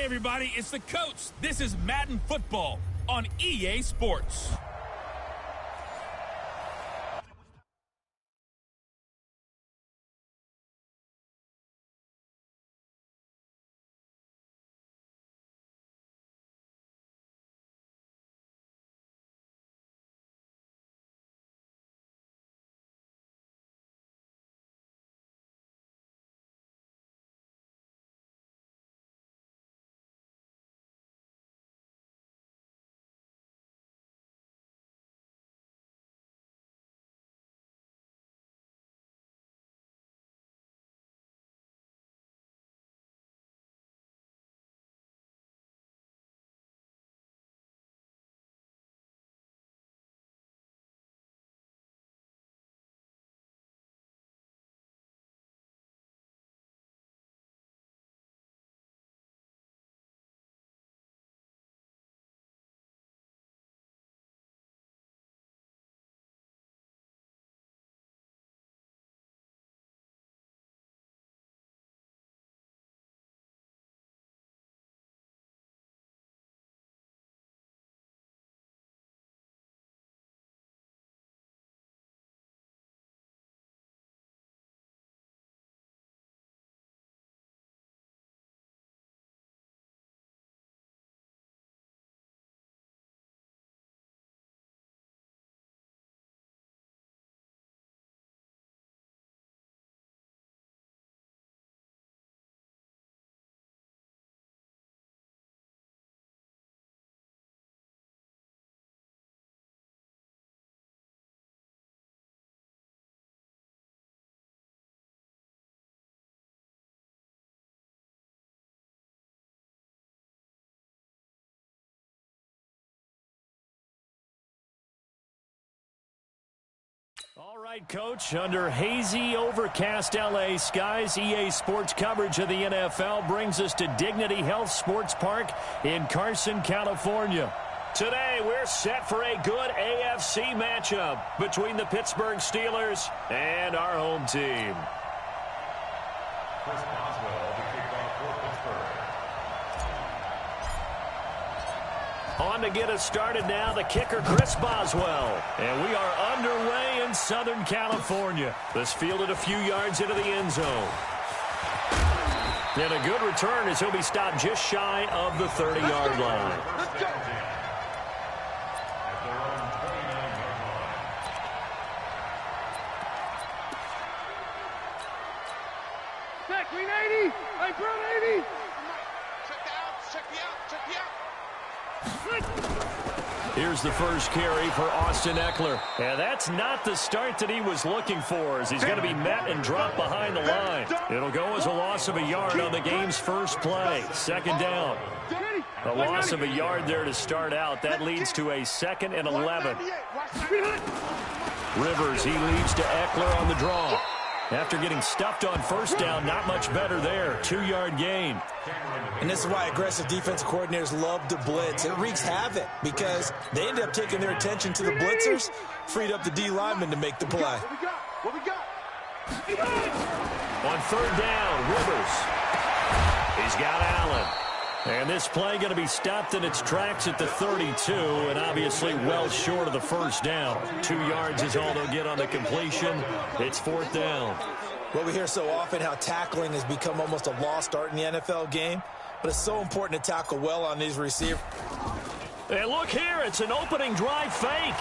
Hey, everybody, it's the coach. This is Madden Football on EA Sports. All right, Coach, under hazy, overcast L.A. skies, EA Sports coverage of the NFL brings us to Dignity Health Sports Park in Carson, California. Today, we're set for a good AFC matchup between the Pittsburgh Steelers and our home team. On to get us started now, the kicker, Chris Boswell. And we are underway in Southern California. This fielded a few yards into the end zone. And a good return as he'll be stopped just shy of the 30-yard line. Let's go. Check, green 80. Hey, brown 80. Check me out. Here's the first carry for Austin Eckler. And that's not the start that he was looking for, as he's going to be met and dropped behind the line. It'll go as a loss of a yard on the game's first play. Second down. A loss of a yard there to start out. That leads to a 2nd and 11. Rivers, he leads to Eckler on the draw. After getting stuffed on first down, not much better there. 2-yard gain. And this is why aggressive defensive coordinators love to blitz. It wreaks havoc because they end up taking their attention to the blitzers, freed up the D lineman to make the play. What we got? On third down, Rivers. He's got Allen. And this play going to be stopped in its tracks at the 32, and obviously well short of the first down. 2 yards is all they'll get on the completion. It's 4th down. Well, we hear so often how tackling has become almost a lost art in the NFL game, but it's so important to tackle well on these receivers. And look here, it's an opening drive fake.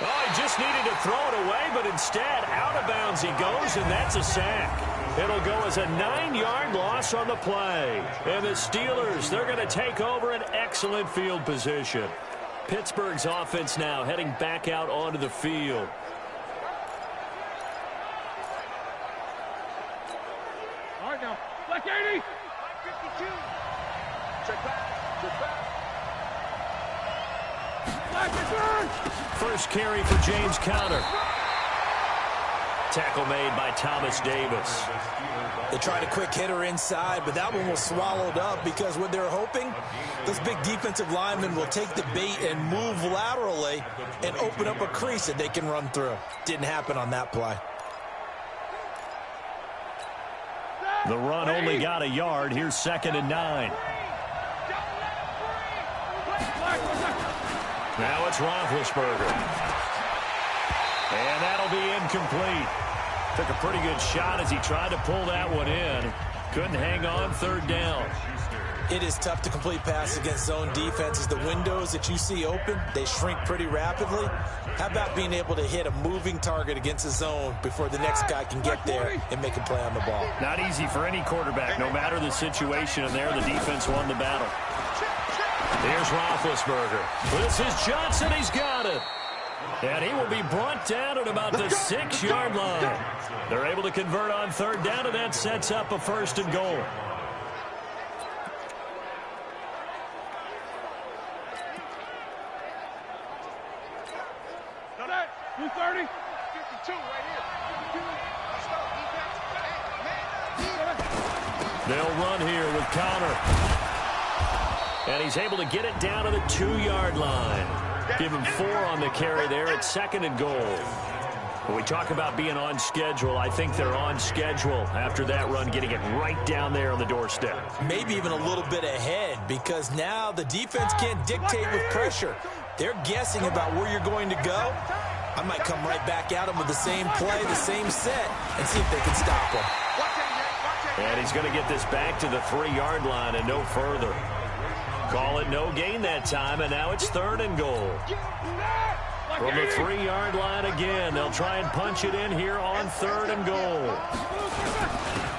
Oh, he just needed to throw it away, but instead, out of bounds he goes, and that's a sack. It'll go as a 9-yard loss on the play. And the Steelers, they're going to take over an excellent field position. Pittsburgh's offense now heading back out onto the field. All right, now. Black 80. 52. Check back. Black return. First carry for James Conner. Tackle made by Thomas Davis. They tried a quick hitter inside, but that one was swallowed up because what they're hoping, those big defensive linemen will take the bait and move laterally and open up a crease that they can run through. Didn't happen on that play. The run only got a yard. Here's 2nd and 9. Now it's Roethlisberger. And that'll be incomplete. Took a pretty good shot as he tried to pull that one in. Couldn't hang on 3rd down. It is tough to complete passes against zone defenses. The windows that you see open, they shrink pretty rapidly. How about being able to hit a moving target against a zone before the next guy can get there and make a play on the ball? Not easy for any quarterback, no matter the situation. And there, the defense won the battle. Here's Roethlisberger. This is Johnson. He's got it. And he will be brought down at about the 6-yard line. They're able to convert on 3rd down, and that sets up a 1st and goal. They'll run here with Connor. And he's able to get it down to the 2-yard line. Give him 4 on the carry there at 2nd and goal. When we talk about being on schedule, I think they're on schedule after that run, getting it right down there on the doorstep. Maybe even a little bit ahead, because now the defense can't dictate with pressure. They're guessing about where you're going to go. I might come right back at them with the same play, the same set, and see if they can stop them. And he's going to get this back to the 3-yard line and no further. Call it no gain that time, and now it's 3rd and goal. From the 3-yard line again, they'll try and punch it in here on 3rd and goal.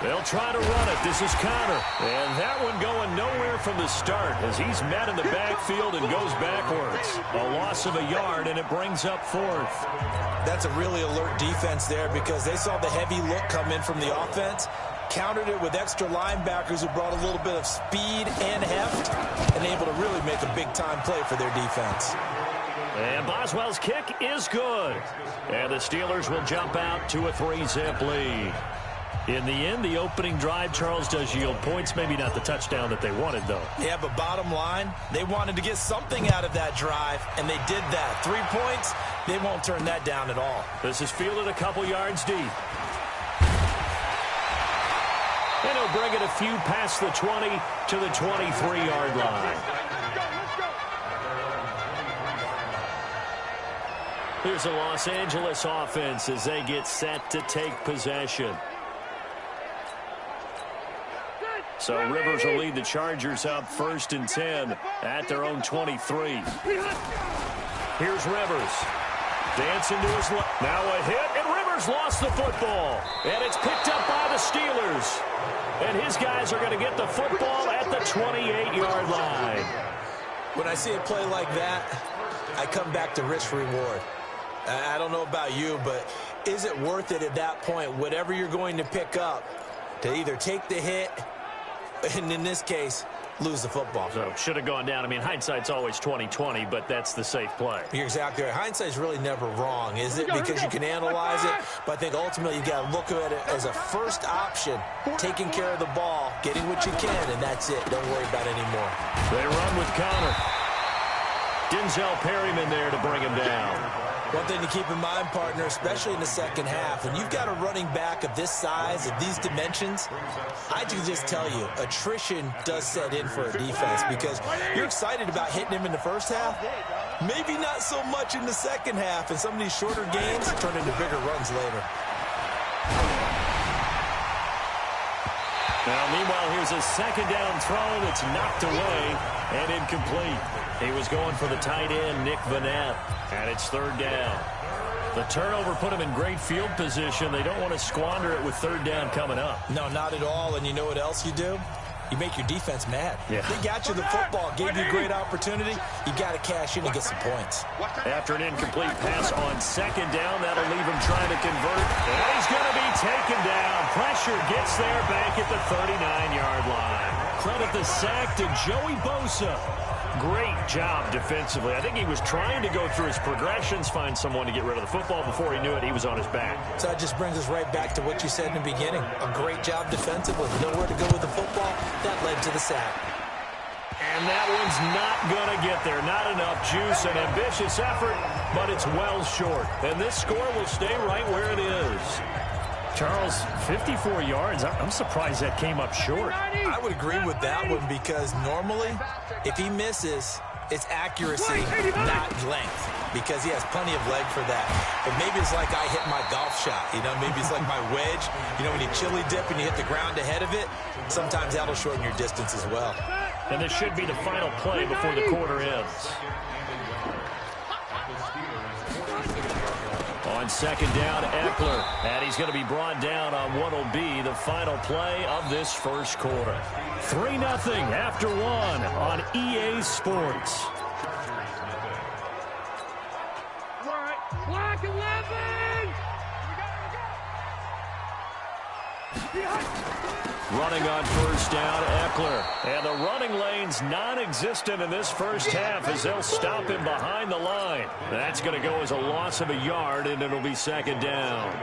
They'll try to run it. This is Connor. And that one going nowhere from the start as he's met in the backfield and goes backwards. A loss of a yard, and it brings up 4th. That's a really alert defense there because they saw the heavy look come in from the offense, countered it with extra linebackers who brought a little bit of speed and heft, and able to really make a big-time play for their defense. And Boswell's kick is good. And the Steelers will jump out to a 3-zip lead. In the end, the opening drive, Charles, does yield points. Maybe not the touchdown that they wanted, though. Yeah, but bottom line, they wanted to get something out of that drive, and they did that. 3 points, they won't turn that down at all. This is fielded a couple yards deep. And he'll bring it a few past the 20 to the 23-yard line. Here's a Los Angeles offense as they get set to take possession. So Rivers will lead the Chargers up 1st and 10 at their own 23. Here's Rivers. Dancing to his left. Now a hit, and Rivers lost the football. And it's picked up by the Steelers. And his guys are going to get the football at the 28-yard line. When I see a play like that, I come back to risk-reward. I don't know about you, but is it worth it at that point, whatever you're going to pick up, to either take the hit, and in this case, lose the football? So should have gone down. I mean, hindsight's always 20/20, but that's the safe play. You're exactly right. Hindsight's really never wrong, is it? Because you can analyze it, but I think ultimately you got to look at it as a first option, taking care of the ball, getting what you can, and that's it. Don't worry about it anymore. They run with Connor. Denzel Perryman there to bring him down. One thing to keep in mind, partner, especially in the second half, when you've got a running back of this size, of these dimensions, I can just tell you, attrition does set in for a defense because you're excited about hitting him in the first half. Maybe not so much in the second half, and some of these shorter games turn into bigger runs later. Now, meanwhile, here's a 2nd down throw that's knocked away and incomplete. He was going for the tight end, Nick Vanette, and it's 3rd down. The turnover put him in great field position. They don't want to squander it with 3rd down coming up. No, not at all, and you know what else you do? You make your defense mad. Yeah. They got you the football, gave you a great opportunity. You got to cash in and get some points. After an incomplete pass on 2nd down, that'll leave him trying to convert. And he's going to be taken down. Pressure gets there back at the 39-yard line. Credit the sack to Joey Bosa. Great job defensively. I think he was trying to go through his progressions, find someone to get rid of the football. Before he knew it, he was on his back. So that just brings us right back to what you said in the beginning. A great job defensively. Nowhere to go with the football. That led to the sack. And that one's not going to get there. Not enough juice. An ambitious effort, but it's well short. And this score will stay right where it is. Charles, 54 yards. I'm surprised that came up short. I would agree with that one because normally if he misses, it's accuracy, not length, because he has plenty of leg for that. But maybe it's like I hit my golf shot. Maybe it's like my wedge. When you chili dip and you hit the ground ahead of it, sometimes that'll shorten your distance as well. And this should be the final play before the quarter ends. On second down, Eckler. And he's going to be brought down on what will be the final play of this first quarter. 3-0 after 1 on EA Sports. Black 11! Running on first down, Eckler. And the running lane's non-existent in this first half as they'll stop him behind the line. That's going to go as a loss of a yard, and it'll be second down.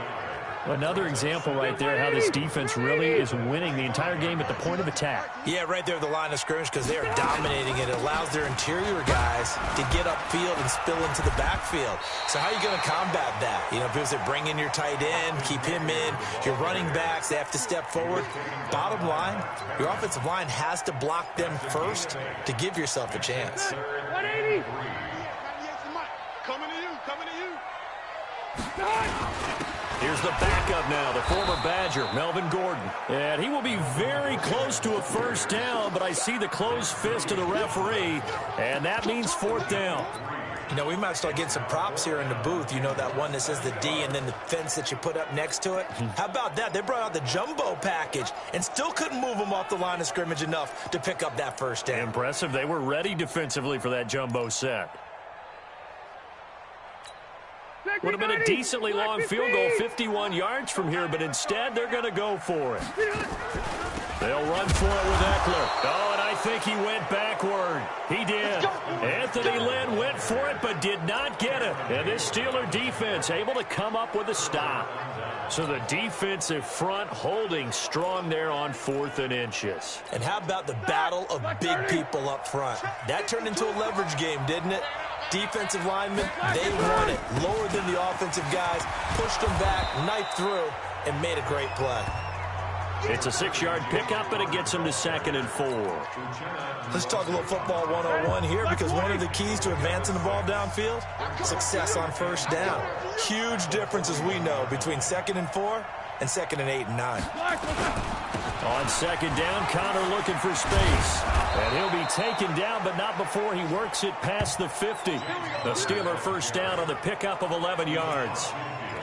Another example right there how this defense really is winning the entire game at the point of attack. Yeah, right there at the line of scrimmage because they are dominating it. It allows their interior guys to get upfield and spill into the backfield. So how are you going to combat that? If you bring in your tight end, keep him in, your running backs, they have to step forward. Bottom line, your offensive line has to block them first to give yourself a chance. 180! Coming to you, coming to you. Here's the backup now, the former Badger, Melvin Gordon. And he will be very close to a first down, but I see the closed fist of the referee, and that means fourth down. We might start getting some props here in the booth. That one that says the D and then the fence that you put up next to it. How about that? They brought out the jumbo package and still couldn't move them off the line of scrimmage enough to pick up that first down. Impressive. They were ready defensively for that jumbo set. Would have been a decently long field goal, 51 yards from here, but instead they're going to go for it. They'll run for it with Eckler. Oh, and I think he went backward. He did. Anthony Lynn went for it, but did not get it. And this Steeler defense able to come up with a stop. So the defensive front holding strong there on 4th and inches. And how about the battle of big people up front? That turned into a leverage game, didn't it? Defensive linemen, they won it. Lower than the offensive guys, pushed them back, knifed through, and made a great play. It's a 6-yard pickup, and it gets them to 2nd and 4. Let's talk a little football 101 here because one of the keys to advancing the ball downfield, success on first down. Huge difference, as we know, between 2nd and 4 and 2nd and 8 and 9. On second down, Connor looking for space. And he'll be taken down, but not before he works it past the 50. The Steeler first down on the pickup of 11 yards.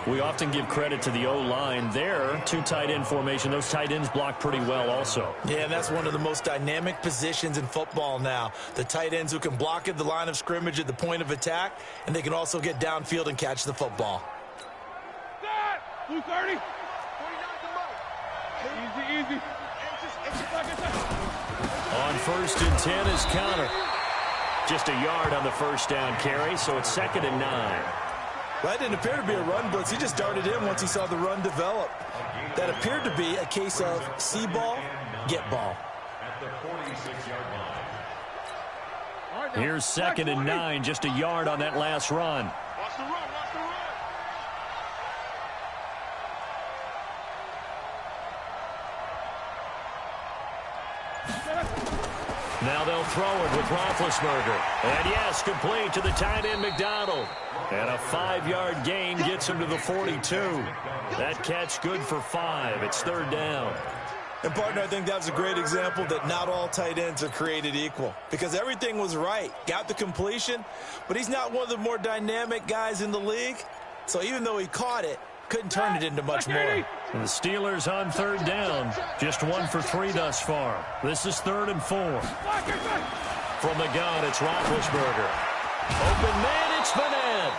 We often give credit to the O-line there. 2 tight end formation. Those tight ends block pretty well also. Yeah, and that's one of the most dynamic positions in football now. The tight ends who can block at the line of scrimmage at the point of attack, and they can also get downfield and catch the football. Blue 30. Easy. On 1st and 10 is Connor. Just a yard on the first down carry, so it's 2nd and 9. Well, that didn't appear to be a run blitz. He just darted in once he saw the run develop. That appeared to be a case of see ball, get ball. Here's 2nd and 9, just a yard on that last run. Watch the run. Now they'll throw it with Roethlisberger. And yes, complete to the tight end McDonald. And a 5-yard gain gets him to the 42. That catch good for 5. It's 3rd down. And, partner, I think that was a great example that not all tight ends are created equal because everything was right. Got the completion, but he's not one of the more dynamic guys in the league. So even though he caught it, couldn't turn it into much more. And the Steelers on 3rd down. Just 1 for 3 thus far. This is 3rd and 4. From the gun, it's Roethlisberger. Open man, it's Vanette.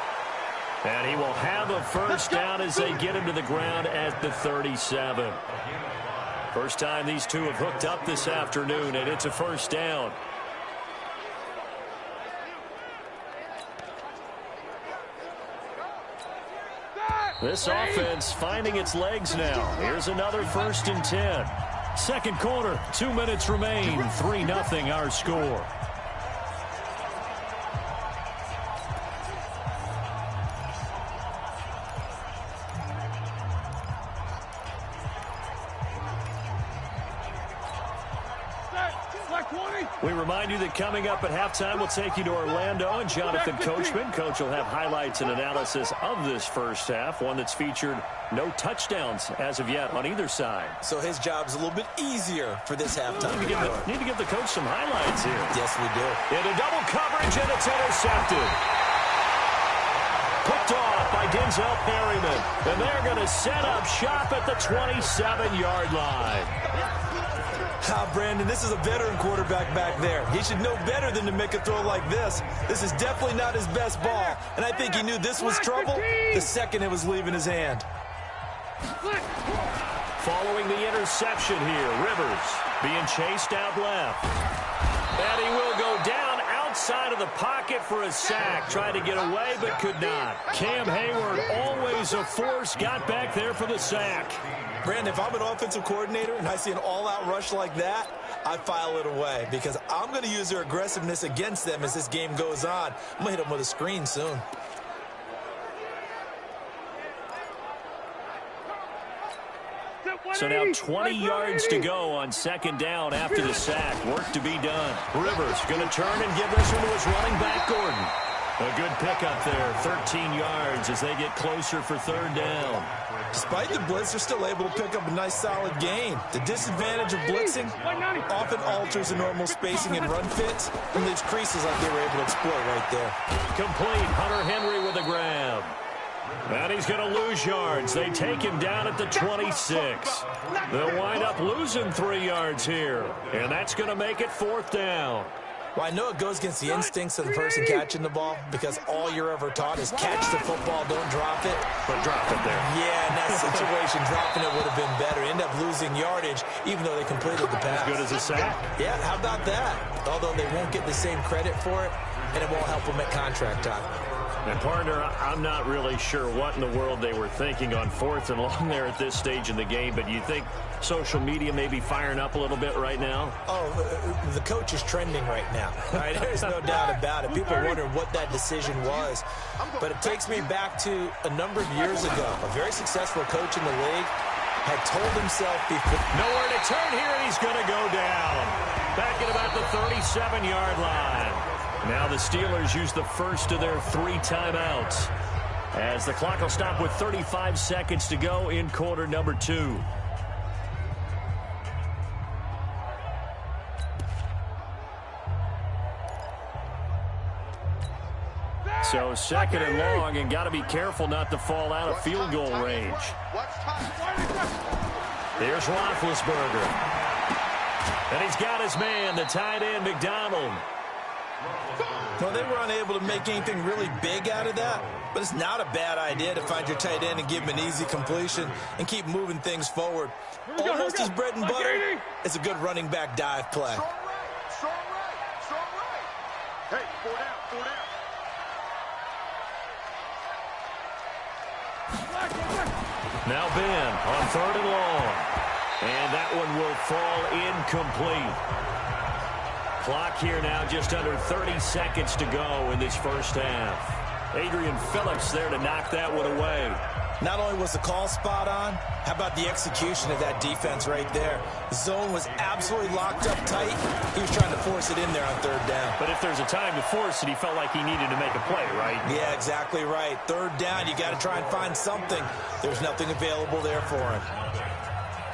And he will have a first down as they get him to the ground at the 37. First time these two have hooked up this afternoon, and it's a first down. This offense finding its legs now. Here's another 1st and 10. Second quarter, 2 minutes remain. 3-0 our score. We remind you that coming up at halftime, we'll take you to Orlando and Jonathan Coachman. Coach will have highlights and analysis of this first half, one that's featured no touchdowns as of yet on either side. So his job's a little bit easier for this halftime. Need to give the coach some highlights here. Yes, we do. Into double coverage, and it's intercepted. Picked off by Denzel Perryman. And they're going to set up shop at the 27-yard line. Brandon, this is a veteran quarterback back there. He should know better than to make a throw like this. This is definitely not his best ball. And I think he knew this was trouble the second it was leaving his hand. Following the interception here, Rivers being chased out left. And he will go down outside of the pocket for a sack. Tried to get away, but could not. Cam Hayward, always a force, got back there for the sack. Brandon, if I'm an offensive coordinator and I see an all-out rush like that, I file it away because I'm going to use their aggressiveness against them as this game goes on. I'm going to hit them with a screen soon. So now 20 yards to go on second down after the sack. Work to be done. Rivers going to turn and give this one to his running back, Gordon. A good pickup there, 13 yards as they get closer for third down. Despite the blitz, they're still able to pick up a nice solid gain. The disadvantage of blitzing often alters the normal spacing and run fits and leaves creases like they were able to exploit right there. Complete. Hunter Henry with a grab. And he's going to lose yards. They take him down at the 26. They'll wind up losing 3 yards here. And that's going to make it fourth down. Well, I know it goes against the instincts of the person catching the ball because all you're ever taught is catch the football, don't drop it. But drop it there. Yeah, in that situation, dropping it would have been better. End up losing yardage, even though they completed the pass. As good as a sack? Yeah, how about that? Although they won't get the same credit for it, and it won't help them at contract time. And, partner, I'm not really sure what in the world they were thinking on fourth and long there at this stage in the game, but you think social media may be firing up a little bit right now? Oh, the coach is trending right now. Right? There's no doubt about it. People wonder what that decision was. But it takes me back to a number of years ago. A very successful coach in the league had told himself before. Nowhere to turn here, and he's going to go down. Back at about the 37-yard line. Now the Steelers use the first of their 3 timeouts as the clock will stop with 35 seconds to go in quarter number 2. So second and long, and got to be careful not to fall out of field goal range. Here's Roethlisberger. And he's got his man, the tight end, McDonald. Well, they were unable to make anything really big out of that, but it's not a bad idea to find your tight end and give him an easy completion and keep moving things forward. Almost his bread and butter. It's a good running back dive play. Strong right. Hey, 4 down. Now Ben on third and long. And that one will fall incomplete. Clock here now just under 30 seconds to go in this first half. Adrian Phillips there to knock that one away. Not only was the call spot on, how about the execution of that defense right there? The zone was absolutely locked up tight. He was trying to force it in there on third down. But if there's a time to force it, he felt like he needed to make a play, right? Yeah, exactly right. Third down, you got to try and find something. There's nothing available there for him.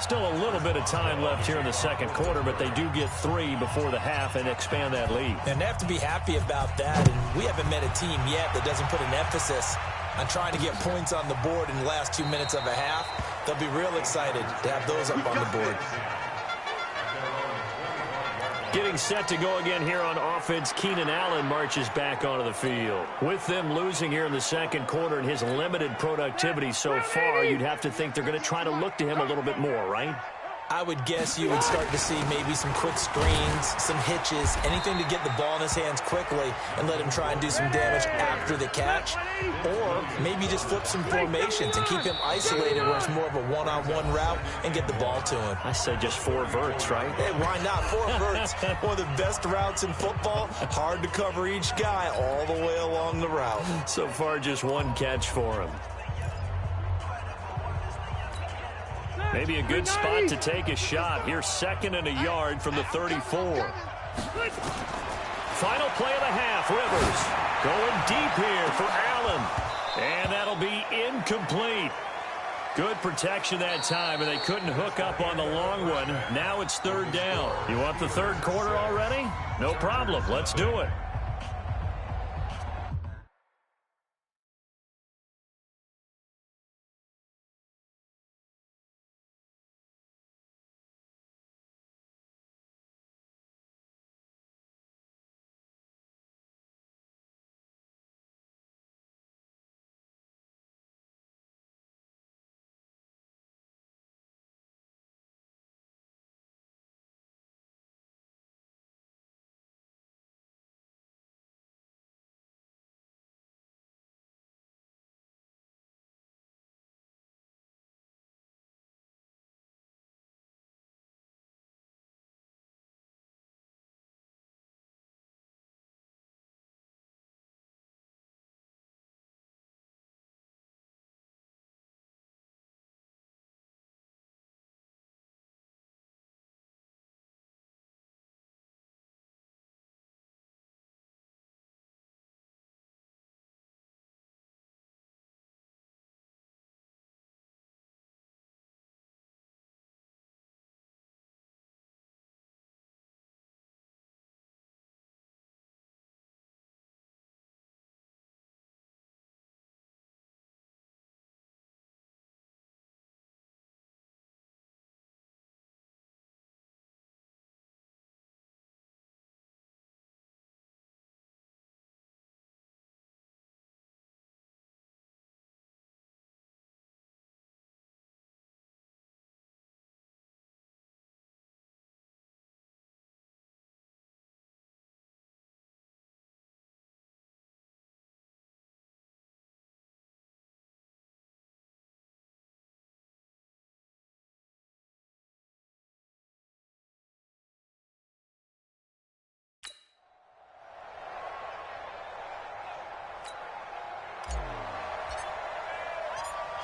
Still a little bit of time left here in the second quarter, but they do get 3 before the half and expand that lead. And they have to be happy about that. And we haven't met a team yet that doesn't put an emphasis on trying to get points on the board in the last 2 minutes of a half. They'll be real excited to have those up on the board. Getting set to go again here on offense, Keenan Allen marches back onto the field. With them losing here in the second quarter and his limited productivity so far, you'd have to think they're going to try to look to him a little bit more, right? I would guess you would start to see maybe some quick screens, some hitches, anything to get the ball in his hands quickly and let him try and do some damage after the catch. Or maybe just flip some formations and keep him isolated where it's more of a one-on-one route and get the ball to him. I say just 4 verts, right? Hey, why not? 4 verts, one of the best routes in football. Hard to cover each guy all the way along the route. So far, just 1 catch for him. Maybe a good spot to take a shot. Here's second and a yard from the 34. Final play of the half. Rivers going deep here for Allen. And that'll be incomplete. Good protection that time, and they couldn't hook up on the long one. Now it's third down. You want the third quarter already? No problem. Let's do it.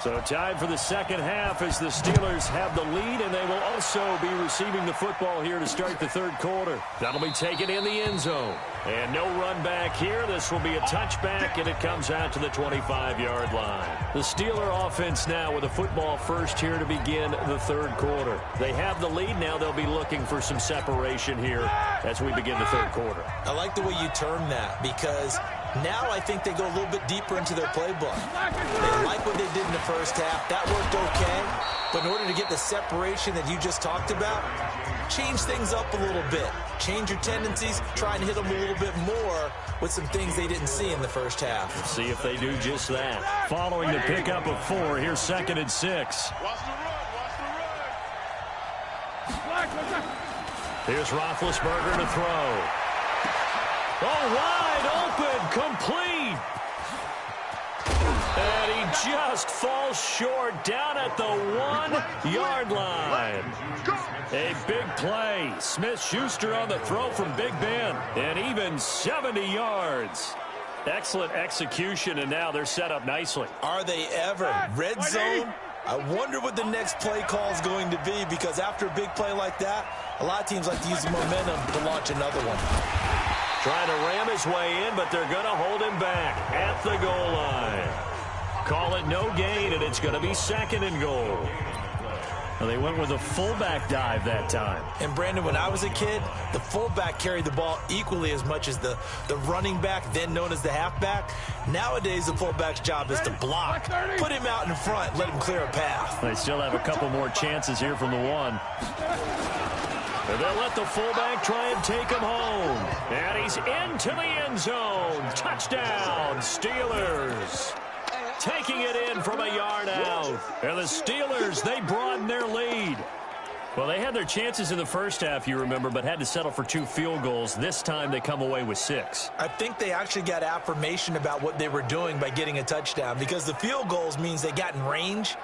So tied for the second half as the Steelers have the lead, and they will also be receiving the football here to start the third quarter. That'll be taken in the end zone. And no run back here. This will be a touchback, and it comes out to the 25-yard line. The Steeler offense now with a football first here to begin the third quarter. They have the lead. Now they'll be looking for some separation here as we begin the third quarter. I like the way you term that, because now I think they go a little bit deeper into their playbook. They like what they did in the first half. That worked okay. But in order to get the separation that you just talked about, change things up a little bit. Change your tendencies. Try and hit them a little bit more with some things they didn't see in the first half. Let's see if they do just that. Following the pickup of 4, here's 2nd and 6. Here's Roethlisberger to throw. Oh, wide open, complete. And he just falls short down at the 1-yard line. A big play. Smith-Schuster on the throw from Big Ben. And even 70 yards. Excellent execution, and now they're set up nicely. Are they ever? Red zone? I wonder what the next play call is going to be, because after a big play like that, a lot of teams like to use the momentum to launch another one. Trying to ram his way in, but they're going to hold him back at the goal line. Call it no gain, and it's going to be 2nd and goal. Well, they went with a fullback dive that time. And, Brandon, when I was a kid, the fullback carried the ball equally as much as the running back, then known as the halfback. Nowadays, the fullback's job is to block. Put him out in front, let him clear a path. They still have a couple more chances here from the 1. And they'll let the fullback try and take him home. And he's into the end zone. Touchdown, Steelers. Taking it in from a yard out. And the Steelers, they broaden their lead. Well, they had their chances in the first half, you remember, but had to settle for 2 field goals. This time they come away with 6. I think they actually got affirmation about what they were doing by getting a touchdown, because the field goals means they got in range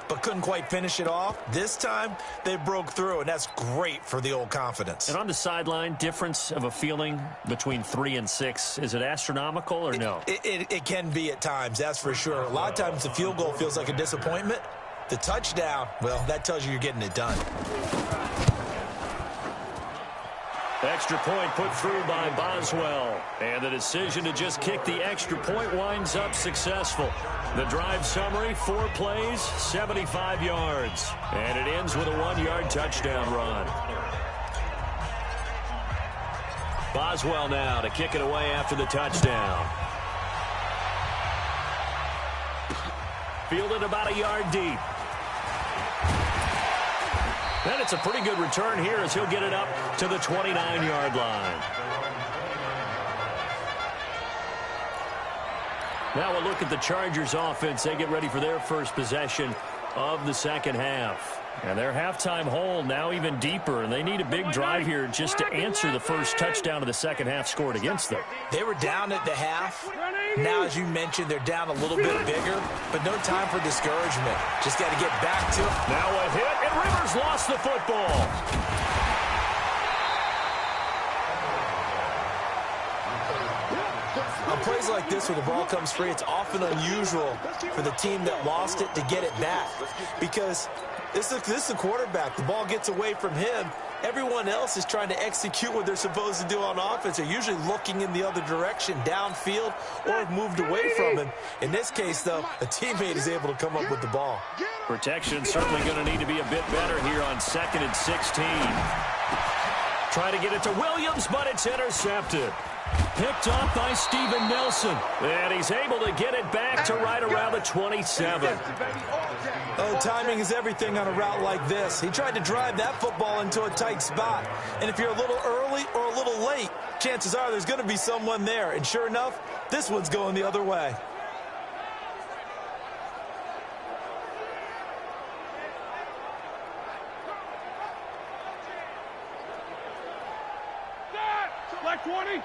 but couldn't quite finish it off. This time, they broke through, and that's great for the old confidence. And on the sideline, difference of a feeling between 3 and 6, is it astronomical or no? It can be at times, that's for sure. A lot of times the field goal feels like a disappointment. The touchdown, well, that tells you you're getting it done. extra point put through by Boswell. And the decision to just kick the extra point winds up successful. The drive summary, 4 plays, 75 yards. And it ends with a 1-yard touchdown run. Boswell now to kick it away after the touchdown. Fielded about a yard deep. And it's a pretty good return here as he'll get it up to the 29-yard line. Now we'll look at the Chargers offense. They get ready for their first possession of the second half. And their halftime hole now even deeper, and they need a big drive here just to answer the first touchdown of the second half scored against them. They were down at the half. Now, as you mentioned, they're down a little bit bigger, but no time for discouragement. Just got to get back to it. Now a hit, and Rivers lost the football. On plays like this where the ball comes free, it's often unusual for the team that lost it to get it back because this is the quarterback. The ball gets away from him. Everyone else is trying to execute what they're supposed to do on offense. They're usually looking in the other direction, downfield, or have moved away from him. In this case, though, a teammate is able to come up with the ball. Protection certainly going to need to be a bit better here on 2nd and 16. Try to get it to Williams, but it's intercepted. Picked up by Steven Nelson. And he's able to get it back to right around the 27. Oh, timing is everything on a route like this. He tried to drive that football into a tight spot. And if you're a little early or a little late, chances are there's going to be someone there. And sure enough, this one's going the other way. Black 20.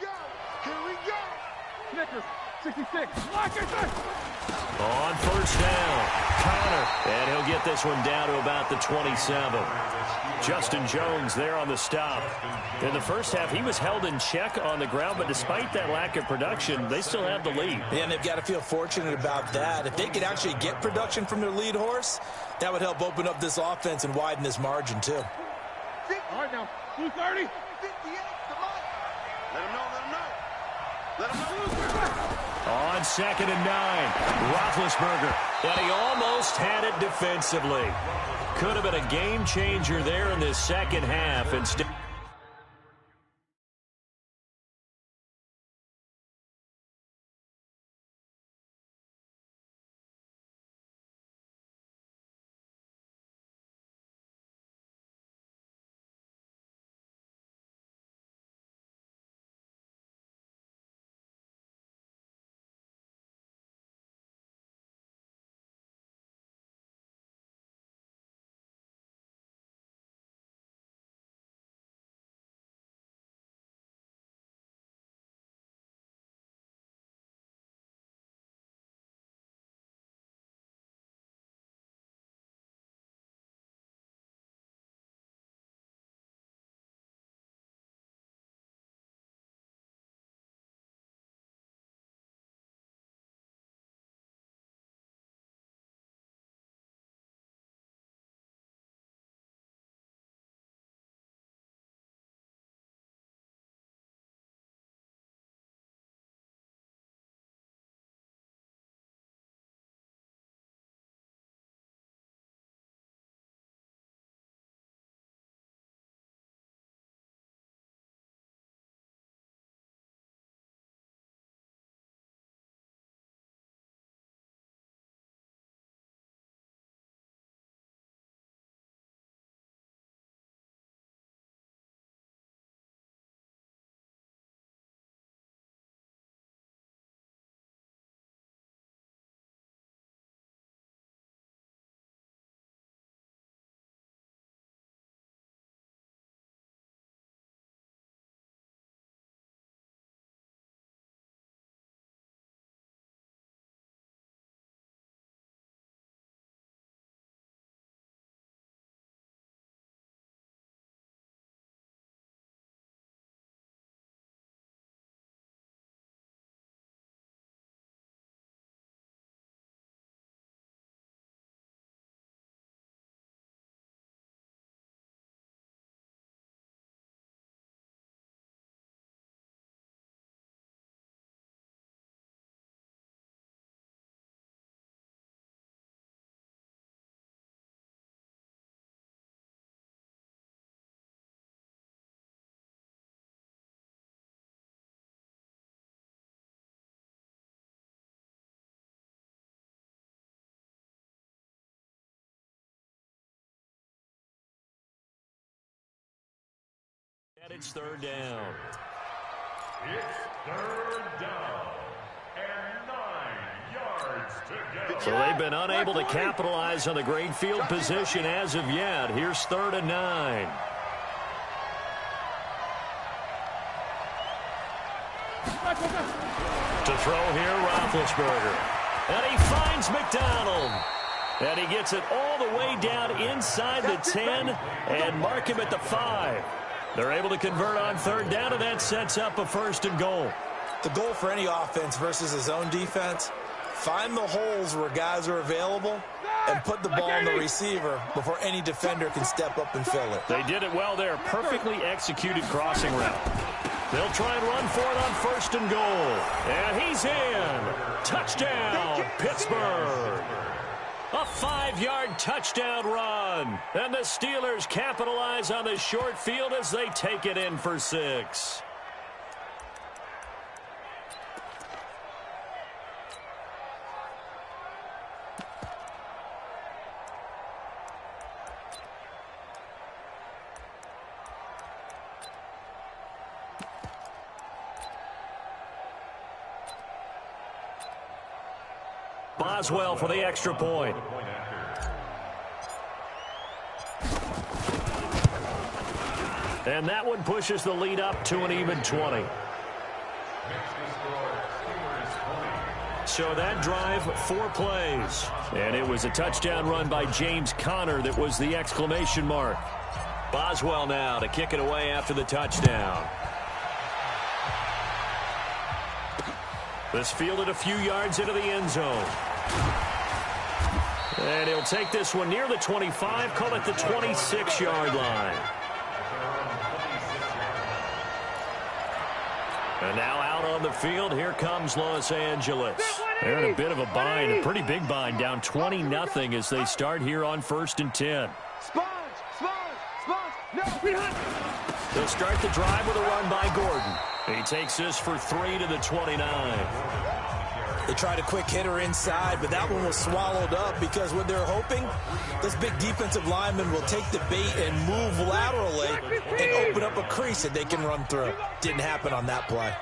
Here we go. Snickers, 66. Lock On first down, Connor, and he'll get this one down to about the 27. Justin Jones there on the stop. In the first half, he was held in check on the ground, but despite that lack of production, they still have the lead. And they've got to feel fortunate about that. If they could actually get production from their lead horse, that would help open up this offense and widen this margin, too. All right, now, 230. 58, come on. Let him know, let him know. Let him know. On 2nd and 9, Roethlisberger, and he almost had it defensively. Could have been a game changer there in this second half. Instead. And it's 3rd down. It's 3rd down and 9 yards to go. So they've been unable to capitalize on the great field position as of yet. Here's 3rd and 9. To throw here, Roethlisberger. And he finds McDonald. And he gets it all the way down inside the 10 and mark him at the 5. They're able to convert on 3rd down, and that sets up a 1st and goal. The goal for any offense versus his own defense, find the holes where guys are available and put the ball on the receiver before any defender can step up and fill it. They did it well there. Perfectly executed crossing route. They'll try and run for it on 1st and goal. And he's in. Touchdown, Pittsburgh. A 5-yard touchdown run. And the Steelers capitalize on the short field as they take it in for 6. Boswell for the extra point. And that one pushes the lead up to an even 20. So that drive, 4 plays. And it was a touchdown run by James Conner that was the exclamation mark. Boswell now to kick it away after the touchdown. This fielded a few yards into the end zone. And he'll take this one near the 25, call it the 26-yard line. And now out on the field, here comes Los Angeles. They're in a bit of a bind, a pretty big bind, down 20-0 as they start here on 1st and 10. They'll start the drive with a run by Gordon. He takes this for 3 to the 29. They tried a quick hitter inside, but that one was swallowed up because what they're hoping, this big defensive lineman will take the bait and move laterally and open up a crease that they can run through. Didn't happen on that play.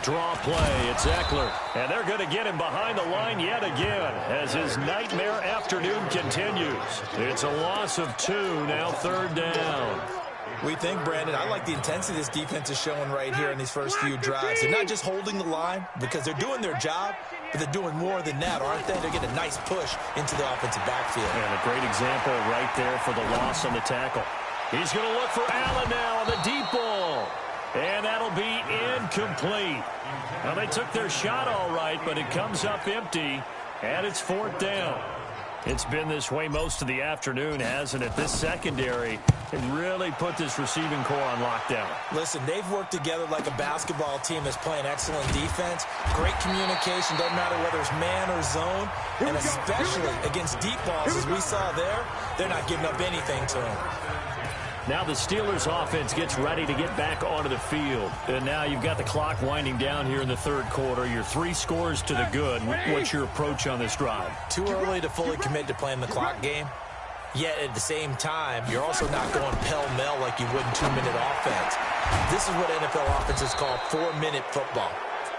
Draw play, it's Eckler. And they're going to get him behind the line yet again as his nightmare afternoon continues. It's a loss of 2, now 3rd down. We think, Brandon, I like the intensity this defense is showing right here in these first few drives. They're not just holding the line because they're doing their job, but they're doing more than that, aren't they? They're getting a nice push into the offensive backfield. And a great example right there for the loss on the tackle. He's going to look for Allen now on the deep ball. And that'll be incomplete. Now, they took their shot all right, but it comes up empty, and it's 4th down. It's been this way most of the afternoon, hasn't it? This secondary can really put this receiving core on lockdown. Listen, they've worked together like a basketball team that's playing excellent defense. Great communication, doesn't matter whether it's man or zone. And especially against deep balls, as we saw there, they're not giving up anything to them. Now the Steelers offense gets ready to get back onto the field. And now you've got the clock winding down here in the 3rd quarter. You're 3 scores to the good. What's your approach on this drive? Too early to fully commit to playing the clock game. Yet at the same time, you're also not going pell-mell like you would in 2-minute offense. This is what NFL offenses call 4-minute football.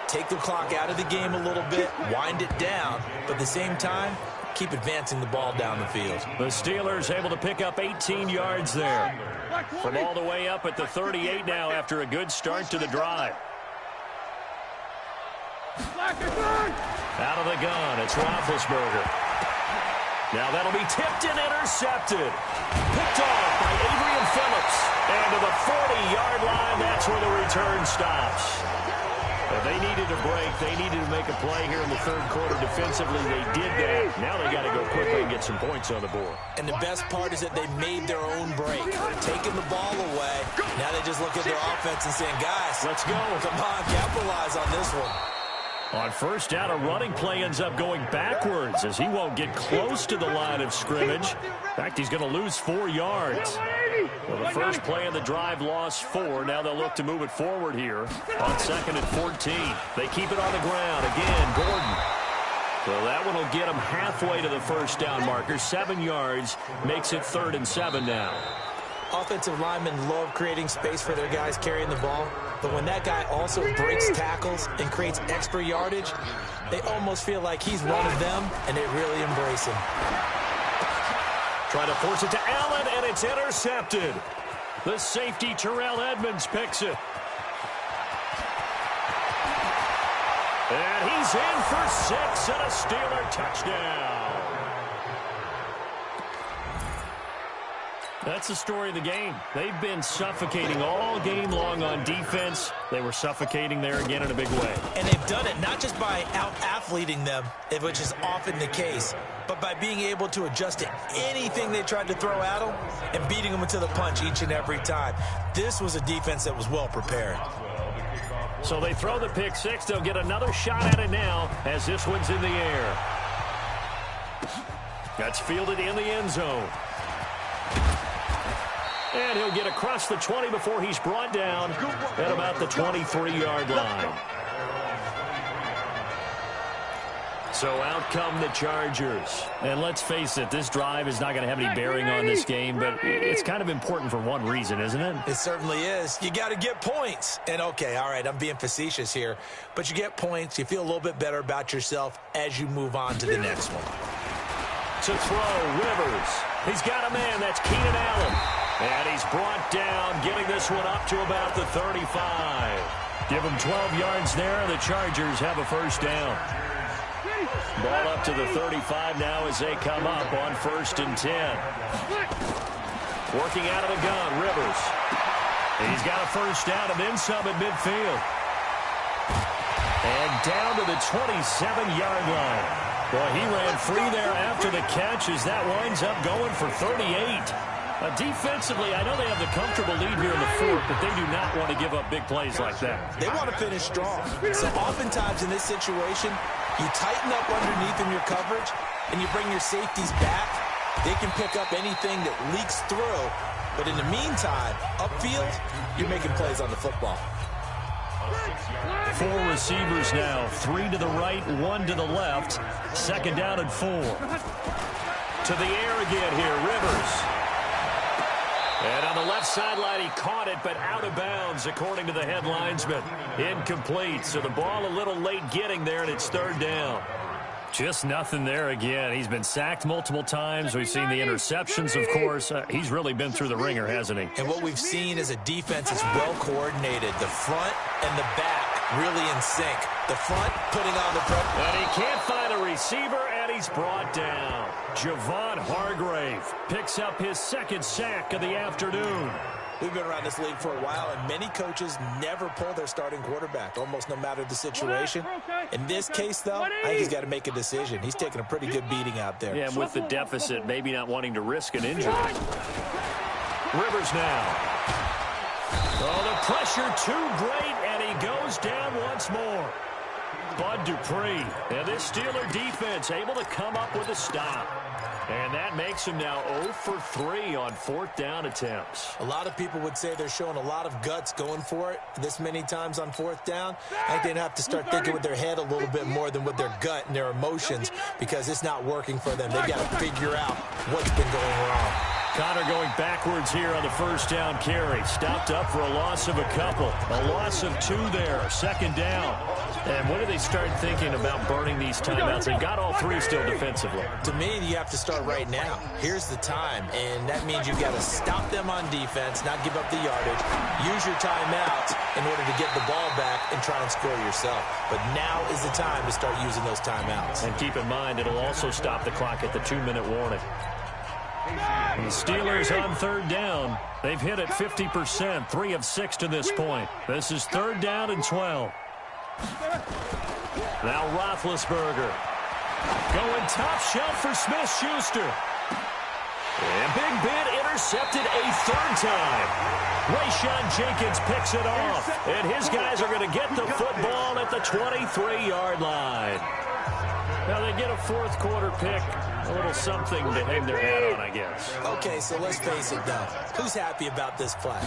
Take the clock out of the game a little bit, wind it down, but at the same time, keep advancing the ball down the field. The Steelers able to pick up 18 yards there. From all the way up at the 38 now after a good start to the drive. Out of the gun, it's Roethlisberger. Now that'll be tipped and intercepted. Picked off by Adrian Phillips. And to the 40-yard line, that's where the return stops. They needed a break. They needed to make a play here in the 3rd quarter defensively. They did that. Now they got to go quickly and get some points on the board. And the best part is that they made their own break. Taking the ball away. Now they just look at their offense and saying, guys, let's go. Come on, capitalize on this one. On 1st down, a running play ends up going backwards as he won't get close to the line of scrimmage. In fact, he's going to lose 4 yards. Well, the first play of the drive lost 4. Now they'll look to move it forward here on 2nd and 14. They keep it on the ground. Again, Gordon. Well, that one will get him halfway to the 1st down marker. 7 yards makes it 3rd and 7 now. Offensive linemen love creating space for their guys carrying the ball. But when that guy also breaks tackles and creates extra yardage, they almost feel like he's one of them, and they really embrace him. Trying to force it to Allen, and it's intercepted. The safety, Terrell Edmonds, picks it. And he's in for 6 and a Steeler touchdown. That's the story of the game. They've been suffocating all game long on defense. They were suffocating there again in a big way. And they've done it not just by out-athleting them, which is often the case, but by being able to adjust to anything they tried to throw at them and beating them to the punch each and every time. This was a defense that was well prepared. So they throw the pick 6. They'll get another shot at it now as this one's in the air. That's fielded in the end zone. And he'll get across the 20 before he's brought down at about the 23-yard line. So out come the Chargers. And let's face it, this drive is not going to have any bearing on this game, but it's kind of important for one reason, isn't it? It certainly is. You got to get points. And, okay, all right, I'm being facetious here, but you get points. You feel a little bit better about yourself as you move on to the next one. To throw, Rivers. He's got a man. That's Keenan Allen. And he's brought down, getting this one up to about the 35. Give him 12 yards there, and the Chargers have a first down. Ball up to the 35 now as they come up on 1st and 10. Working out of the gun, Rivers. He's got a first down and then some at midfield. And down to the 27-yard line. Boy, he ran free there after the catch as that winds up going for 38. Defensively, I know they have the comfortable lead here in the 4th, but they do not want to give up big plays like that. They want to finish strong. So oftentimes in this situation, you tighten up underneath in your coverage, and you bring your safeties back. They can pick up anything that leaks through. But in the meantime, upfield, you're making plays on the football. 4 receivers now, 3 to the right, 1 to the left. 2nd down and 4. To the air again here, Rivers. And on the left sideline, he caught it, but out of bounds, according to the head linesman. Incomplete, so the ball a little late getting there, and it's 3rd down. Just nothing there again. He's been sacked multiple times. We've seen the interceptions, of course. He's really been through the ringer, hasn't he? And what we've seen is a defense is well coordinated. The front and the back really in sync. The front putting on the pressure. And he can't find a receiver, and he's brought down. Javon Hargrave picks up his 2nd sack of the afternoon. We've been around this league for a while, and many coaches never pull their starting quarterback, almost no matter the situation. In this case, though, I think he's got to make a decision. He's taking a pretty good beating out there. Yeah, and with the deficit, maybe not wanting to risk an injury. Rivers now. Oh, the pressure too great, and he goes down once more. Bud Dupree. And this Steeler defense able to come up with a stop. And that makes him now 0 for 3 on 4th down attempts. A lot of people would say they're showing a lot of guts going for it this many times on 4th down. I think they'd have to start thinking with their head a little bit more than with their gut and their emotions, because it's not working for them. They've got to figure out what's been going wrong. Connor going backwards here on the 1st down carry. Stopped up for a loss of a couple. A loss of 2 there. 2nd down. And when do they start thinking about burning these timeouts? They've got all 3 still defensively. To me, you have to start right now. Here's the time, and that means you've got to stop them on defense, not give up the yardage, use your timeouts in order to get the ball back and try and score yourself. But now is the time to start using those timeouts. And keep in mind, it'll also stop the clock at the 2-minute warning. And the Steelers on 3rd down. They've hit it 50%, 3 of 6 to this point. This is 3rd down and 12. Now Roethlisberger going top shelf for Smith-Schuster. And Big Ben intercepted a 3rd time. Rayshon Jenkins picks it off. And his guys are going to get the football at the 23-yard line. Now they get a 4th quarter pick. A little something to hang their hat on, I guess. Okay, so let's face it, though. Who's happy about this play?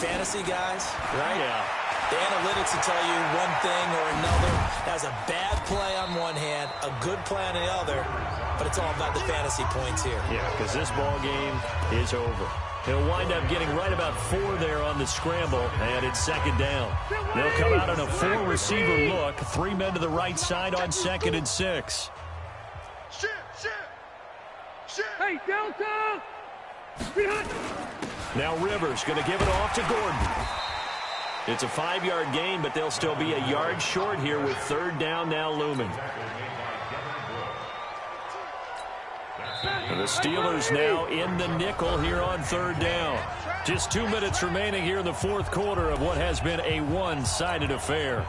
Fantasy guys, right? Yeah. The analytics will tell you one thing or another. That's a bad play on one hand, a good play on the other, but it's all about the fantasy points here. Yeah, because this ball game is over. He'll wind up getting right about 4 there on the scramble, and it's 2nd down. They'll come out in a 4-receiver look. 3 men to the right side on 2nd and 6. Hey, Delta! Now Rivers going to give it off to Gordon. It's a 5-yard gain, but they'll still be a yard short here with 3rd down now looming. And the Steelers now in the nickel here on 3rd down. Just 2 minutes remaining here in the 4th quarter of what has been a one-sided affair.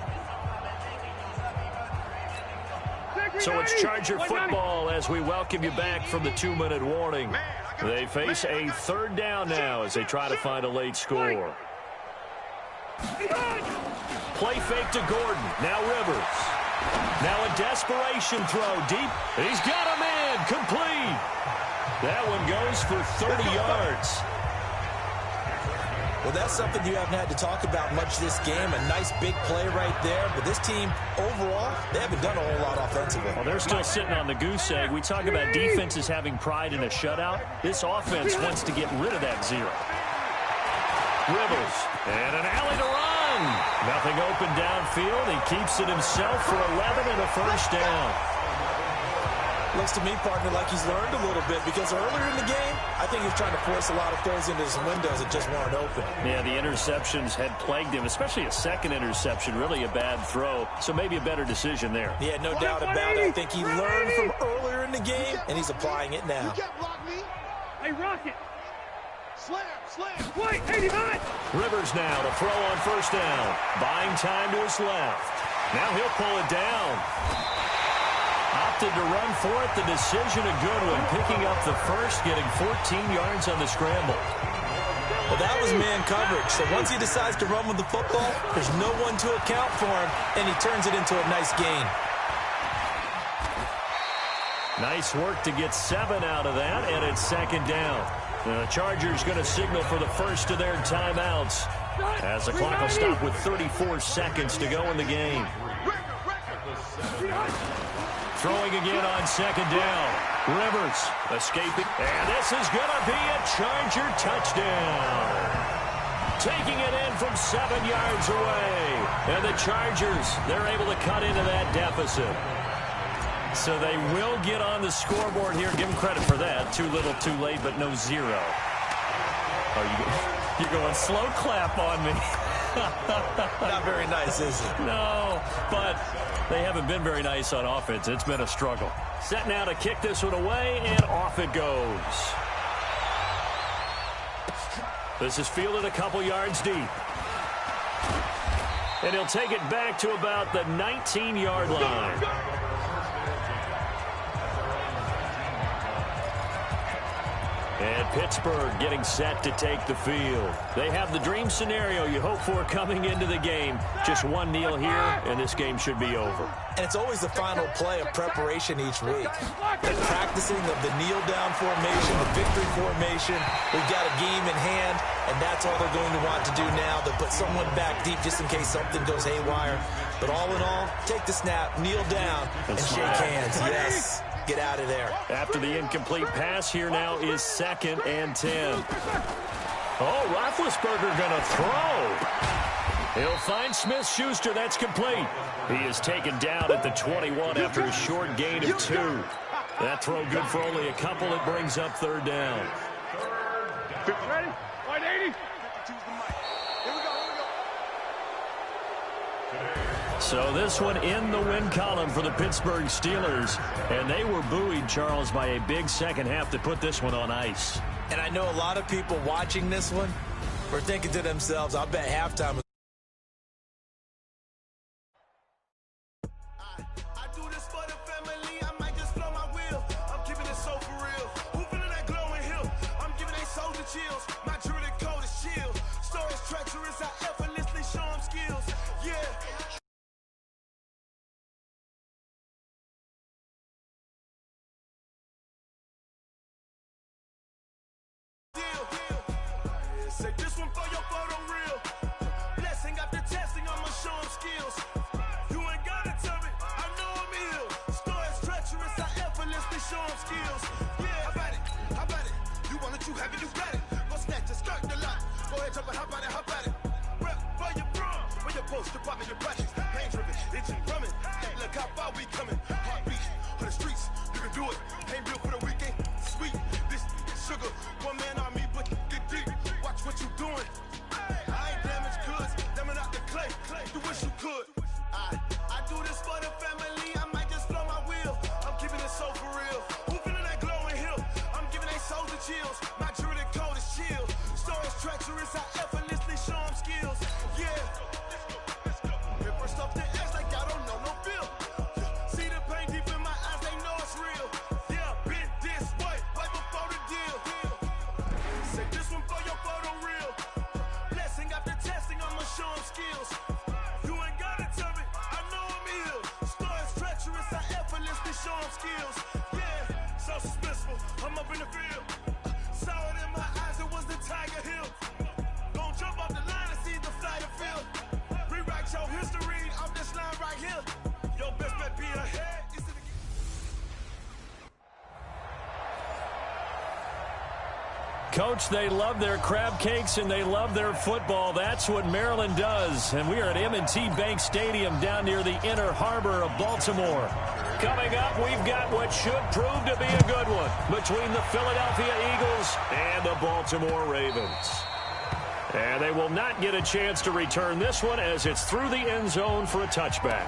So it's Charger football as we welcome you back from the 2-minute warning. They face a 3rd down now as they try to find a late score. Play fake to Gordon. Now Rivers. Now a desperation throw deep. He's got a man. Complete. That one goes for 30 yards. Well, that's something you haven't had to talk about much this game. A nice big play right there. But this team, overall, they haven't done a whole lot offensively. Well, they're still sitting on the goose egg. We talk about defenses having pride in a shutout. This offense wants to get rid of that 0. Rivers. And an alley to run. Nothing open downfield. He keeps it himself for 11 and a 1st down. Looks to me, partner, like he's learned a little bit because earlier in the game, I think he was trying to force a lot of throws into some windows that just weren't open. Yeah, the interceptions had plagued him, especially a second interception, really a bad throw. So maybe a better decision there. Yeah, no doubt about it. I think he learned from earlier in the game, and he's applying it now. You can't block me. Hey, Rocket. Slam, slam. Wait, 89. Rivers now to throw on first down. Buying time to his left. Now he'll pull it down. Opted to run for it. The decision a good one. Picking up the first, getting 14 yards on the scramble. Well, that was man coverage. So once he decides to run with the football, there's no one to account for him, and he turns it into a nice gain. Nice work to get 7 out of that, and it's second down. The Chargers going to signal for the first of their timeouts as the clock will stop with 34 seconds to go in the game. Throwing again on second down. Rivers escaping. And this is going to be a Charger touchdown. Taking it in from 7 yards away. And the Chargers, they're able to cut into that deficit. So they will get on the scoreboard here. Give them credit for that. Too little, too late, but no zero. Oh, you're going slow clap on me. Not very nice, is it? No, but they haven't been very nice on offense. It's been a struggle. Set now to kick this one away, and off it goes. This is fielded a couple yards deep. And he'll take it back to about the 19-yard line. And Pittsburgh getting set to take the field. They have the dream scenario you hope for coming into the game. Just one kneel here, and this game should be over. And it's always the final play of preparation each week. The practicing of the kneel-down formation, the victory formation. We've got a game in hand, and that's all they're going to want to do now. They'll put someone back deep just in case something goes haywire. But all in all, take the snap, kneel down, and shake hands. Yes. Get out of there. After the incomplete pass, here now is 2nd and 10. Oh, Roethlisberger going to throw. He'll find Smith-Schuster. That's complete. He is taken down at the 21 after a short gain of 2. That throw good for only a couple. It brings up 3rd down. Ready? 180. So this one in the win column for the Pittsburgh Steelers. And they were buoyed, Charles, by a big second half to put this one on ice. And I know a lot of people watching this one were thinking to themselves, I'll bet halftime is chills. My jewelry code is chill. Stories treacherous, I effortlessly show them skills. Yeah. Say this one for your photo reel. Blessing after testing, I'ma show them skills. You ain't gotta tell me, I know I'm ill. Stories treacherous, I effortlessly show them skills. Yeah, how about it? How about it? You want it, you have it, you got it. Go snatch it, skirt the lot. Go ahead, jump it, how about it, how about it? Rep for your bro, for your post, department, your projects. Pain driven, itching, drumming. Hey, look how far we coming. Heartbeat on the streets, you can do it. Ain't built for the weekend, sweet. This sugar, one man army, but get deep. Watch what you doing. I ain't damaged goods, damn it out the clay. You wish you could. I do this for the family. I might just blow my wheel. I'm keeping it so for real. Who feeling that glowing hill? I'm giving they souls the chills. My jewelry code is chill. Stories treacherous, I effortlessly show them skills. Yeah. It burst off the edge like I don't know no feel. See the pain deep in my eyes, they know it's real. Yeah, been this way, right before the deal. Say this one for your photo reel. Blessing after testing, I'ma show them skills. You ain't gotta tell me, I know I'm ill. Stories treacherous, I effortlessly show them skills. Yeah, so suspenseful, I'm up in the field. Saw it in my eyes, it was the Tiger Hill. Gon' jump off the line and see the flyer field. Rewrite your history off this line right here. Your best bet be ahead. It's in the Coach, they love their crab cakes and they love their football. That's what Maryland does. And we are at M&T Bank Stadium down near the Inner Harbor of Baltimore. Coming up, we've got what should prove to be a good one between the Philadelphia Eagles and the Baltimore Ravens. And they will not get a chance to return this one as it's through the end zone for a touchback.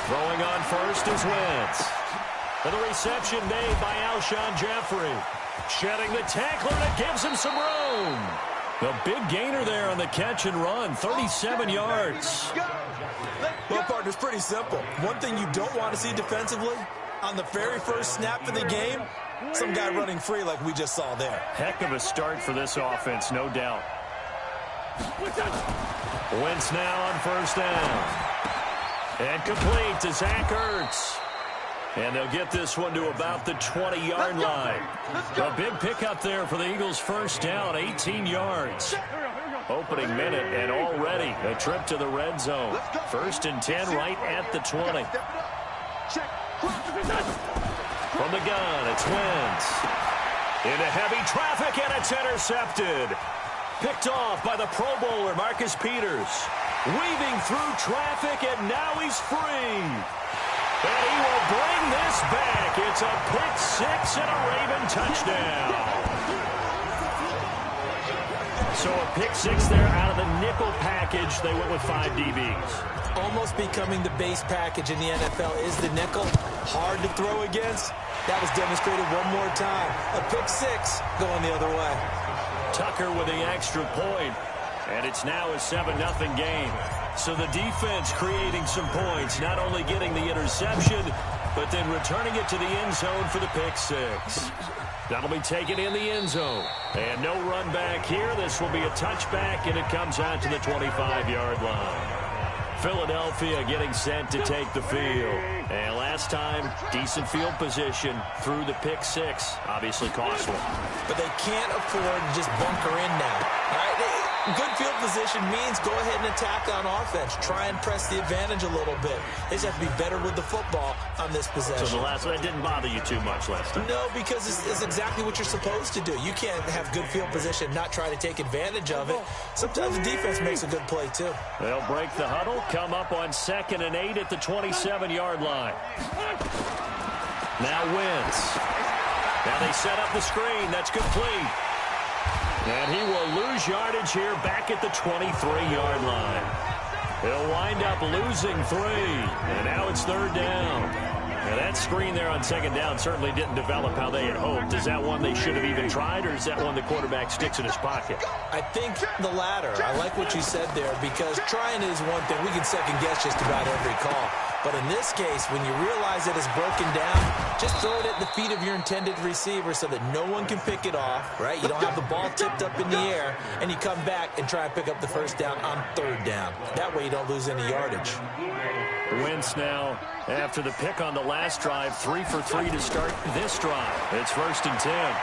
Throwing on first is Wentz. And the reception made by Alshon Jeffrey. Shedding the tackler, and it gives him some room. The big gainer there on the catch and run, 37 yards. Well, partner, it's pretty simple. One thing you don't want to see defensively, on the very first snap of the game, some guy running free like we just saw there. Heck of a start for this offense, no doubt. Wentz now on first down. And complete to Zach Ertz. And they'll get this one to about the 20-yard line. A big pickup there for the Eagles' first down, 18 yards. Opening minute, and already a trip to the red zone. First and 10 right at the 20. From the gun, it's Wentz. Into heavy traffic, and it's intercepted. Picked off by the Pro Bowler, Marcus Peters. Weaving through traffic, and now he's free. And he will bring this back. It's a pick six and a Raven touchdown. So a pick six there out of the nickel package. They went with 5 DBs. Almost becoming the base package in the NFL is the nickel. Hard to throw against. That was demonstrated one more time. A pick six going the other way. Tucker with the extra point. And it's now a 7-0 game. So the defense creating some points, not only getting the interception, but then returning it to the end zone for the pick six. That'll be taken in the end zone. And no run back here. This will be a touchback, and it comes out to the 25-yard line. Philadelphia getting set to take the field. And last time, decent field position through the pick six. Obviously costly. But they can't afford to just bunker in now. All right? Good field position means go ahead and attack on offense. Try and press the advantage a little bit. They just have to be better with the football on this possession. So the last one didn't bother you too much last time? No, because it's exactly what you're supposed to do. You can't have good field position and not try to take advantage of it. Sometimes the defense makes a good play, too. They'll break the huddle, come up on 2nd and 8 at the 27-yard line. Now Wentz. Now they set up the screen. That's complete. And he will lose yardage here back at the 23-yard line. He'll wind up losing 3. And now it's 3rd down. Now that screen there on 2nd down certainly didn't develop how they had hoped. Is that one they should have even tried, or is that one the quarterback sticks in his pocket? I think the latter. I like what you said there, because trying is one thing. We can second guess just about every call. But in this case, when you realize it is broken down, just throw it at the feet of your intended receiver so that no one can pick it off, right? You don't have the ball tipped up in the air, and you come back and try and pick up the first down on 3rd down. That way you don't lose any yardage. Wentz now, after the pick on the last drive, 3 for 3 to start this drive. It's 1st and 10.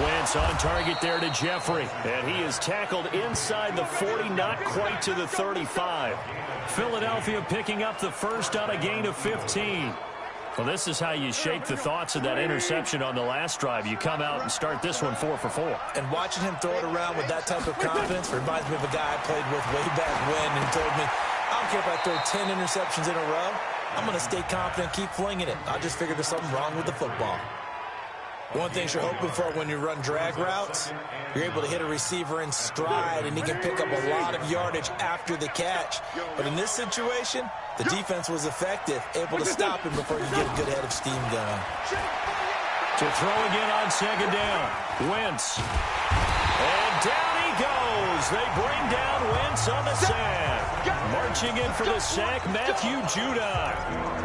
Wentz on target there to Jeffrey, and he is tackled inside the 40, not quite to the 35. Philadelphia picking up the first on a gain of 15. Well, this is how you shake the thoughts of that interception on the last drive. You come out and start this one 4 for 4. And watching him throw it around with that type of confidence reminds me of a guy I played with way back when, and told me, I don't care if I throw 10 interceptions in a row. I'm going to stay confident, keep flinging it. I just figured there's something wrong with the football. One thing you're hoping for when you run drag routes, you're able to hit a receiver in stride, and he can pick up a lot of yardage after the catch. But in this situation, the defense was effective, able to stop him before you get a good head of steam going. To throw again on 2nd down, Wentz. And down he goes. They bring down Wentz on the sack. Marching in for the sack, Matthew Judon.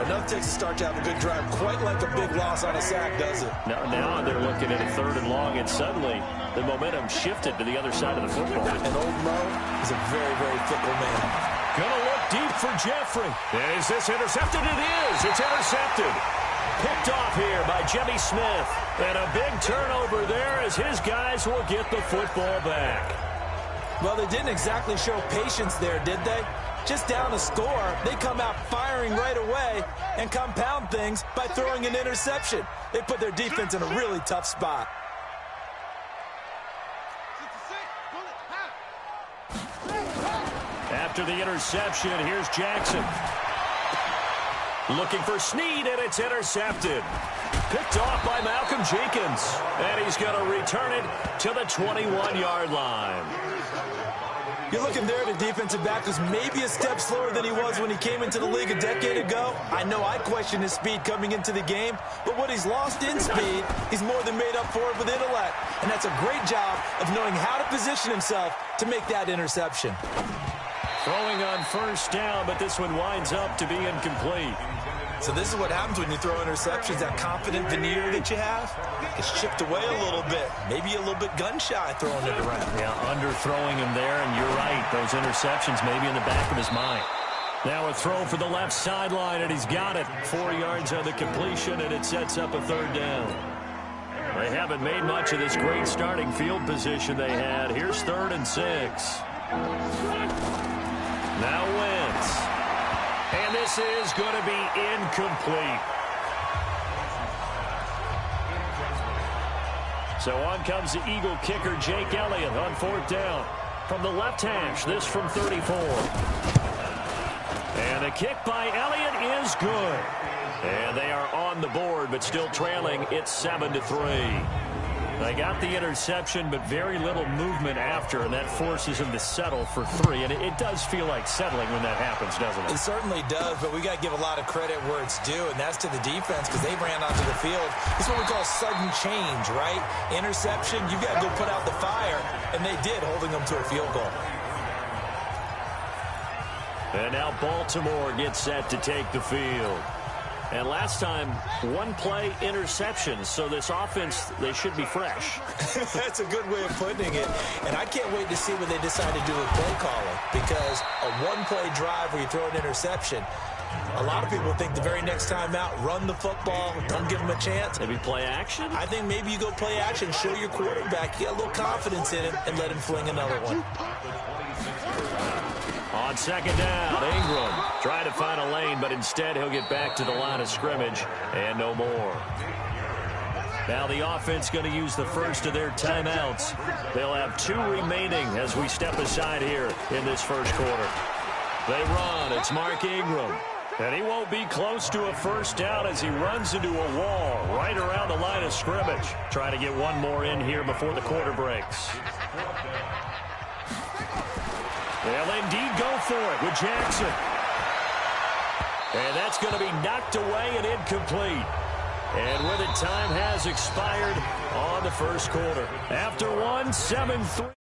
Enough takes to start to have a good drive, quite like a big loss on a sack, does it? Now they're looking at a 3rd and long, and suddenly the momentum shifted to the other side of the football. And old Mo is a very, very fickle man. Gonna look deep for Jeffrey. Is this intercepted? It is. It's intercepted. Picked off here by Jimmy Smith. And a big turnover there as his guys will get the football back. Well, they didn't exactly show patience there, did they? Just down a score, they come out firing right away and compound things by throwing an interception. They put their defense in a really tough spot. after the interception. Here's Jackson. Looking for Snead, and it's intercepted. Picked off by Malcolm Jenkins. And he's going to return it to the 21-yard line. You're looking there at a defensive back who's maybe a step slower than he was when he came into the league a decade ago. I know I questioned his speed coming into the game, but what he's lost in speed, he's more than made up for it with intellect. And that's a great job of knowing how to position himself to make that interception. Throwing on first down, but this one winds up to be incomplete. So this is what happens when you throw interceptions. That confident veneer that you have is chipped away a little bit. Maybe a little bit gun-shy throwing it around. Yeah, underthrowing him there, and you're right. Those interceptions maybe in the back of his mind. Now a throw for the left sideline, and he's got it. 4 yards on the completion, and it sets up a third down. They haven't made much of this great starting field position they had. Here's 3rd and 6. Now Wentz. And this is going to be incomplete. So on comes the Eagle kicker, Jake Elliott, on 4th down. From the left hash, this from 34. And a kick by Elliott is good. And they are on the board, but still trailing. It's 7-3. They got the interception, but very little movement after, and that forces them to settle for 3. And it does feel like settling when that happens, doesn't it? It certainly does, but we got to give a lot of credit where it's due, and that's to the defense because they ran onto the field. It's what we call sudden change, right? Interception, you got to go put out the fire, and they did, holding them to a field goal. And now Baltimore gets set to take the field. And last time, 1-play interception. So this offense, they should be fresh. That's a good way of putting it. And I can't wait to see what they decide to do with play calling. Because a 1-play drive where you throw an interception, a lot of people think the very next time out, run the football, don't give them a chance. Maybe play action? I think maybe you go play action, show your quarterback, you got a little confidence in him, and let him fling another one. On 2nd down, Ingram trying to find a lane, but instead he'll get back to the line of scrimmage and no more. Now the offense going to use the first of their timeouts. They'll have 2 remaining as we step aside here in this first quarter. They run. It's Mark Ingram. And he won't be close to a first down as he runs into a wall right around the line of scrimmage. Trying to get one more in here before the quarter breaks. They'll indeed go for it with Jackson. And that's going to be knocked away and incomplete. And with it, time has expired on the first quarter. After 1, 7-3.